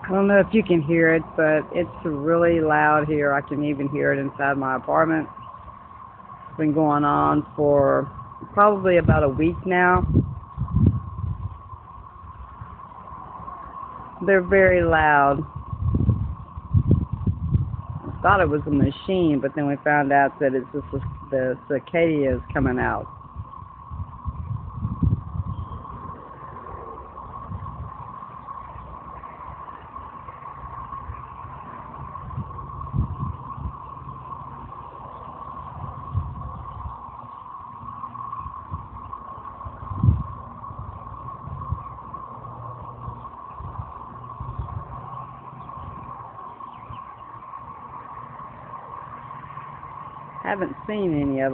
I don't know if you can hear it, but it's really loud here. I can even hear it inside my apartment. It's been going on for probably about a week now. They're very loud. I thought it was a machine, but then we found out that it's just the cicadas coming out. Haven't seen any of them.